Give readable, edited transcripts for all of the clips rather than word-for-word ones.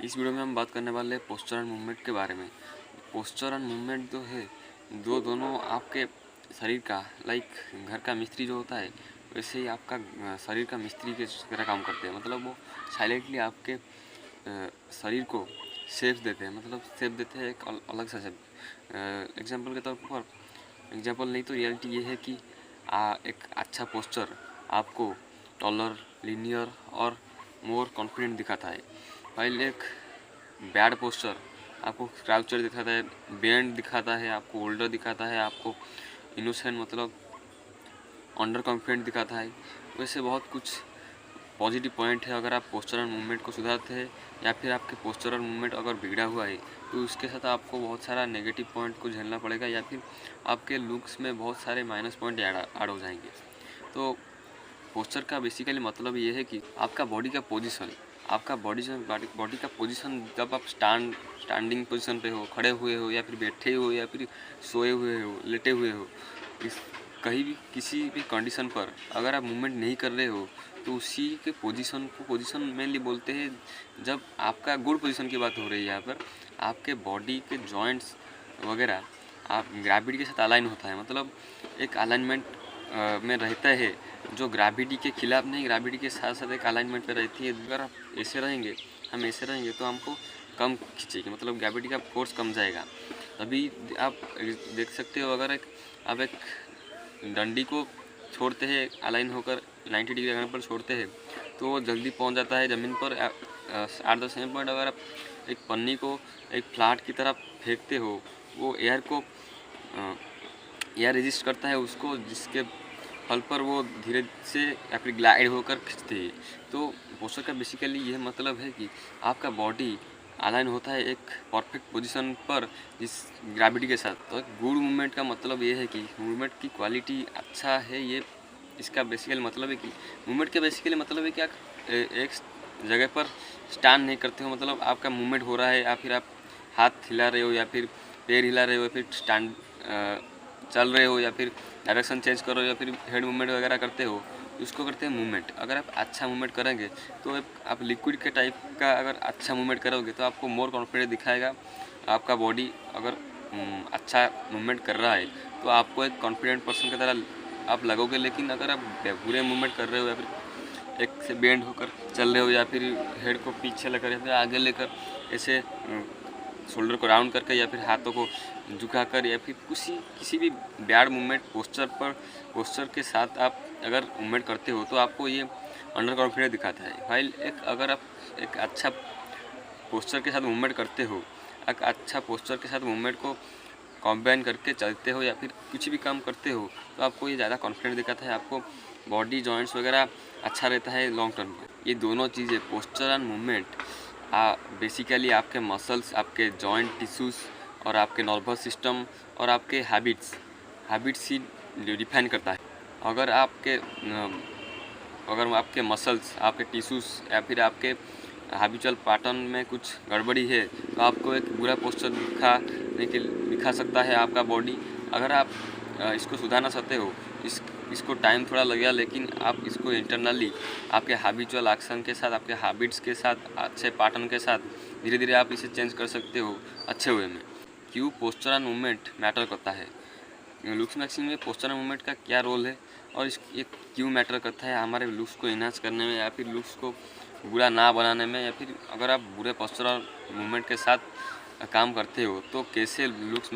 इस वीडियो में हम बात करने वाले हैं पोस्चर एंड मूवमेंट के बारे में। पोस्चर एंड मूवमेंट जो है दोनों आपके शरीर का घर का मिस्त्री जो होता है वैसे ही आपका शरीर का मिस्त्री के तरह काम करते हैं। मतलब वो साइलेंटली आपके शरीर को शेप देते हैं, मतलब शेप देते हैं एक अलग सा शेप। एग्जाम्पल के तौर पर, एग्जाम्पल नहीं तो रियलिटी ये है कि एक अच्छा पोस्चर आपको टॉलर, लीनियर और मोर कॉन्फिडेंट दिखाता है, वाइल एक बैड पोस्चर आपको क्राउचर दिखाता है, बेंड दिखाता है, आपको ओल्डर दिखाता है, आपको इनोसेंट मतलब अंडर कॉन्फिडेंट दिखाता है। वैसे बहुत कुछ पॉजिटिव पॉइंट है अगर आप पोस्चर और मूवमेंट को सुधारते हैं, या फिर आपके पोस्चर और मूवमेंट अगर बिगड़ा हुआ है तो उसके साथ आपको बहुत सारा नेगेटिव पॉइंट को झेलना पड़ेगा, या फिर आपके लुक्स में बहुत सारे माइनस पॉइंट ऐड हो जाएंगे। तो पोस्चर का बेसिकली मतलब ये है कि आपका बॉडी का पोजीशन, आपका बॉडी का पोजीशन जब आप स्टैंडिंग पोजीशन पे हो, खड़े हुए हो, या फिर बैठे हो, या फिर सोए हुए हो, लेटे हुए हो, कहीं भी किसी भी कंडीशन पर अगर आप मूवमेंट नहीं कर रहे हो तो उसी के पोजीशन मेनली बोलते हैं। जब आपका गुड पोजीशन की बात हो रही है यहाँ पर, आपके बॉडी के जॉइंट्स वगैरह आप ग्रेविटी के साथ अलाइन होता है, मतलब एक अलाइनमेंट में रहता है जो ग्रेविटी के खिलाफ नहीं, ग्रेविटी के साथ साथ एक अलाइनमेंट पे रहती है। अगर आप ऐसे रहेंगे, हम ऐसे रहेंगे तो हमको कम खींचेगी, मतलब ग्रेविटी का फोर्स कम जाएगा। अभी आप देख सकते हो, अगर आप एक डंडी को छोड़ते हैं अलाइन होकर 90 डिग्री एंगल पर छोड़ते हैं तो वो जल्दी पहुंच जाता है ज़मीन पर। एट द सेम पॉइंट अगर आप एक पन्नी को एक फ्लैट की तरफ फेंकते हो, वो एयर रेजिस्ट करता है उसको, जिसके फल पर वो धीरे से या फिर ग्लाइड होकर खींचते हैं। तो पोस्चर का बेसिकली यह मतलब है कि आपका बॉडी अलाइन होता है एक परफेक्ट पोजीशन पर जिस ग्रेविटी के साथ। तो गुड मूवमेंट का मतलब ये है कि मूवमेंट की क्वालिटी अच्छा है, ये इसका बेसिकली मतलब है कि मूवमेंट का बेसिकली मतलब है कि आप एक जगह पर स्टैंड नहीं करते हो, मतलब आपका मूवमेंट हो रहा है, या फिर आप हाथ हिला रहे हो, या फिर पैर हिला रहे हो, या फिर स्टैंड चल रहे हो, या फिर डायरेक्शन चेंज करो, या फिर हेड मूवमेंट वगैरह करते हो, उसको करते हैं मूवमेंट। अगर आप अच्छा मूवमेंट करेंगे तो आप लिक्विड के टाइप का अगर अच्छा मूवमेंट करोगे तो आपको मोर कॉन्फिडेंस दिखाएगा। आपका बॉडी अगर अच्छा मूवमेंट कर रहा है तो आपको एक कॉन्फिडेंट पर्सन की तरह आप लगोगे। लेकिन अगर आप बुरे मूवमेंट कर रहे हो, या फिर एक से बेंड होकर चल रहे हो, या फिर हेड को पीछे लेकर या फिर आगे लेकर ऐसे शोल्डर को राउंड करके, या फिर हाथों को झुकाकर, या फिर किसी भी बैड मूवमेंट पोस्चर के साथ आप अगर मूवमेंट करते हो तो आपको ये अंडर कॉन्फिडेंस दिखाता है। वाइल अगर आप एक अच्छा पोस्चर के साथ मूवमेंट करते हो, एक अच्छा पोस्चर के साथ मूवमेंट को कॉम्बाइन करके चलते हो, या फिर कुछ भी काम करते हो, तो आपको ये ज़्यादा कॉन्फिडेंस दिखाता है, आपको बॉडी जॉइंट्स वगैरह अच्छा रहता है लॉन्ग टर्म में। ये दोनों चीज़ें पोस्चर एंड मूवमेंट बेसिकली आपके मसल्स, आपके जॉइंट टिश्यूज़ और आपके नर्वस सिस्टम और आपके हैबिट्स ही डिफाइन करता है। अगर आपके मसल्स, आपके टिश्यूज़ या फिर आपके हैबिचुअल पैटर्न में कुछ गड़बड़ी है तो आपको एक बुरा पोस्चर दिखा सकता है आपका बॉडी। अगर आप इसको सुधारना चाहते हो, इसको टाइम थोड़ा लगेगा, लेकिन आप इसको इंटरनली आपके हैबिचुअल एक्शन के साथ, आपके हैबिट्स के साथ, अच्छे पैटर्न के साथ धीरे धीरे आप इसे चेंज कर सकते हो अच्छे वे में। क्यों पोस्चर एंड मूवमेंट मैटर करता है, लुक्स मैक्सिंग में पोस्चर एंड मूवमेंट का क्या रोल है, और ये क्यों मैटर करता है हमारे लुक्स को इन्हांस करने में, या फिर लुक्स को बुरा ना बनाने में, या फिर अगर आप बुरे पोस्चर और मूवमेंट के साथ काम करते हो तो कैसे लुक्स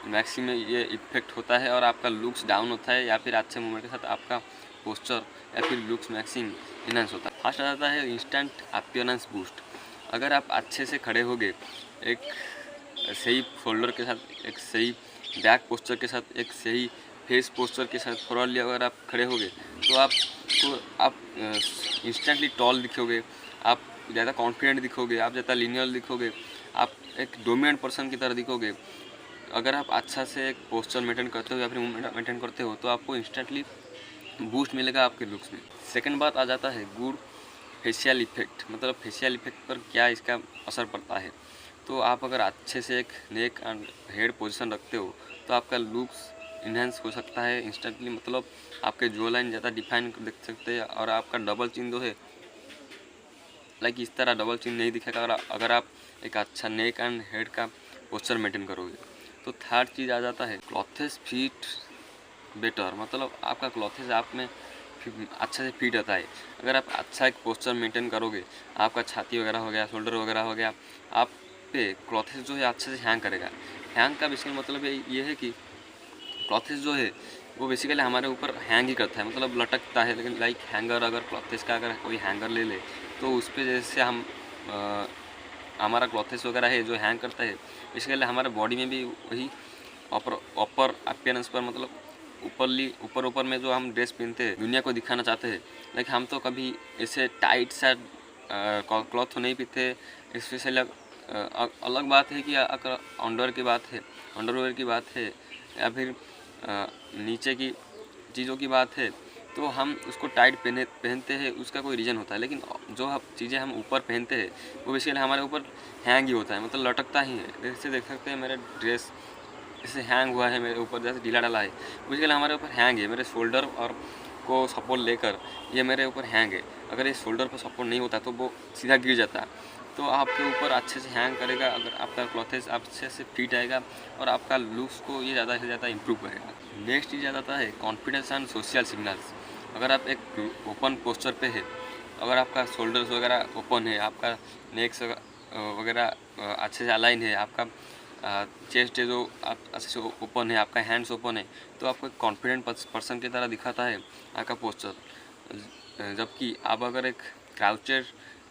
मैक्सिंग में ये इफेक्ट होता है और आपका लुक्स डाउन होता है, या फिर अच्छे मूवमेंट के साथ आपका पोस्चर या फिर लुक्स मैक्सिंग इन्हांस होता है। फर्स्ट आ जाता है इंस्टेंट अपीयरेंस बूस्ट। अगर आप अच्छे से खड़े होगे, एक सही शोल्डर के साथ, एक सही बैक पोस्चर के साथ, एक सही फेस पोस्चर के साथ फॉरवर्डली अगर आप खड़े होगे तो आप इंस्टेंटली टॉल दिखोगे, आप ज़्यादा कॉन्फिडेंट दिखोगे, आप ज़्यादा लीनियर दिखोगे, आप एक डोमिनेंट पर्सन की तरह दिखोगे। अगर आप अच्छा से एक पोस्चर मेंटेन करते हो या फिर मूवमेंट मेंटेन करते हो तो आपको इंस्टेंटली बूस्ट मिलेगा आपके लुक्स में। सेकंड बात आ जाता है गुड फेशियल इफेक्ट, मतलब फेशियल इफेक्ट पर क्या इसका असर पड़ता है। तो आप अगर अच्छे से एक नेक एंड हेड पोजीशन रखते हो तो आपका लुक्स इन्हेंस हो सकता है इंस्टेंटली, मतलब आपके जो लाइन ज़्यादा डिफाइन देख सकते हैं, और आपका डबल चिन जो है लाइक इस तरह डबल चिन नहीं दिखेगा अगर आप एक अच्छा नेक एंड हेड का पोस्चर मेंटेन करोगे। तो थर्ड चीज़ आ जाता है क्लॉथेस फिट बेटर, मतलब आपका क्लॉथेस आप में अच्छे से फिट आता है। अगर आप अच्छा एक पोस्चर मेंटेन करोगे, आपका छाती वगैरह हो गया, शोल्डर वगैरह हो गया, आप पे क्लॉथेस जो है अच्छे से हैंग करेगा। हैंग का बेसिकली मतलब ये है कि क्लॉथेस जो है वो बेसिकली हमारे ऊपर हैंग ही करता है, मतलब लटकता है। लेकिन लाइक हैंगर, अगर क्लॉथेस का अगर कोई हैंगर ले ले तो उस पर जैसे हम हमारा क्लॉथेस वगैरह है जो हैंग करता है, बेसिकली हमारे बॉडी में भी वही ऊपर अपीयरेंस पर, मतलब ऊपर में जो हम ड्रेस पहनते हैं दुनिया को दिखाना चाहते हैं, लेकिन हम तो कभी ऐसे टाइट सा क्लॉथ तो नहीं पहनते। स्पेशली अलग बात है कि अगर अंडरवेयर की बात है या फिर नीचे की चीज़ों की बात है, तो हम उसको टाइट पहनते हैं, उसका कोई रीज़न होता है। लेकिन जो चीज़ें हम ऊपर पहनते हैं वो बेसिकली हमारे ऊपर हैंग ही होता है, मतलब लटकता ही है। जैसे देख सकते हैं मेरे ड्रेस जैसे हैंग हुआ है, मेरे ऊपर जैसे ढीला डाला है, बेसिकली हमारे ऊपर हैंग है। मेरे शोल्डर और को सपोर्ट लेकर ये मेरे ऊपर हैंग है। अगर ये शोल्डर पर सपोर्ट नहीं होता तो वो सीधा गिर जाता, तो आपके ऊपर अच्छे से हैंग करेगा। अगर आपका क्लॉथेस अच्छे से फिट आएगा और आपका लुक्स को ये ज़्यादा से ज़्यादा इम्प्रूव करेगा। नेक्स्ट चीज़ आ जाता है कॉन्फिडेंस एंड सोशल सिग्नल्स। अगर आप एक ओपन पोस्चर पे है, अगर आपका शोल्डर्स वगैरह ओपन है, आपका नेक्स वगैरह अच्छे से अलाइन है, आपका चेस्ट है जो आप अच्छे से ओपन है, आपका हैंड्स ओपन है, तो आपको एक कॉन्फिडेंट पर्सन की तरह दिखाता है आपका पोस्चर। जबकि आप अगर एक क्राउचर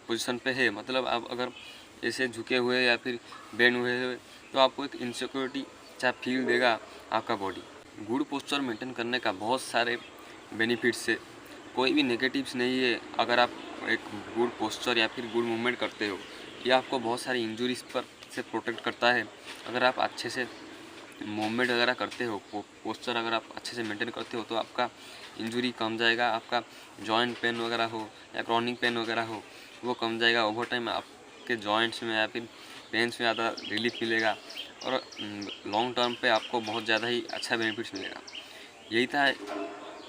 पोजीशन पे है, मतलब आप अगर ऐसे झुके हुए या फिर बेंड हुए हुए, तो आपको एक इनसिक्योरिटी सा फील देगा आपका बॉडी। गुड पोस्चर मेंटेन करने का बहुत सारे बेनिफिट्स है, कोई भी नेगेटिव्स नहीं है। अगर आप एक गुड पोस्चर या फिर गुड मूवमेंट करते हो, ये आपको बहुत सारी इंजरीज पर से प्रोटेक्ट करता है। अगर आप अच्छे से मूवमेंट वगैरह करते हो, पोस्चर अगर आप अच्छे से मेंटेन करते हो, तो आपका इंजरी कम जाएगा। आपका जॉइंट पेन वगैरह हो या क्रॉनिक पेन वगैरह हो, वो कम जाएगा। ओवर टाइम आपके जॉइंट्स में या फिर पेन्स में ज़्यादा रिलीफ मिलेगा और लॉन्ग टर्म पे आपको बहुत ज़्यादा ही अच्छा बेनिफिट्स मिलेगा। यही था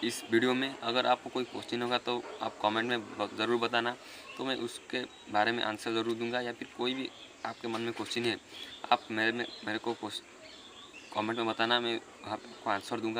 इस वीडियो में। अगर आपको कोई क्वेश्चन होगा तो आप कमेंट में ज़रूर बताना, तो मैं उसके बारे में आंसर ज़रूर दूंगा। या फिर कोई भी आपके मन में क्वेश्चन है, आप मेरे को कमेंट में बताना, मैं आपको आंसर दूंगा।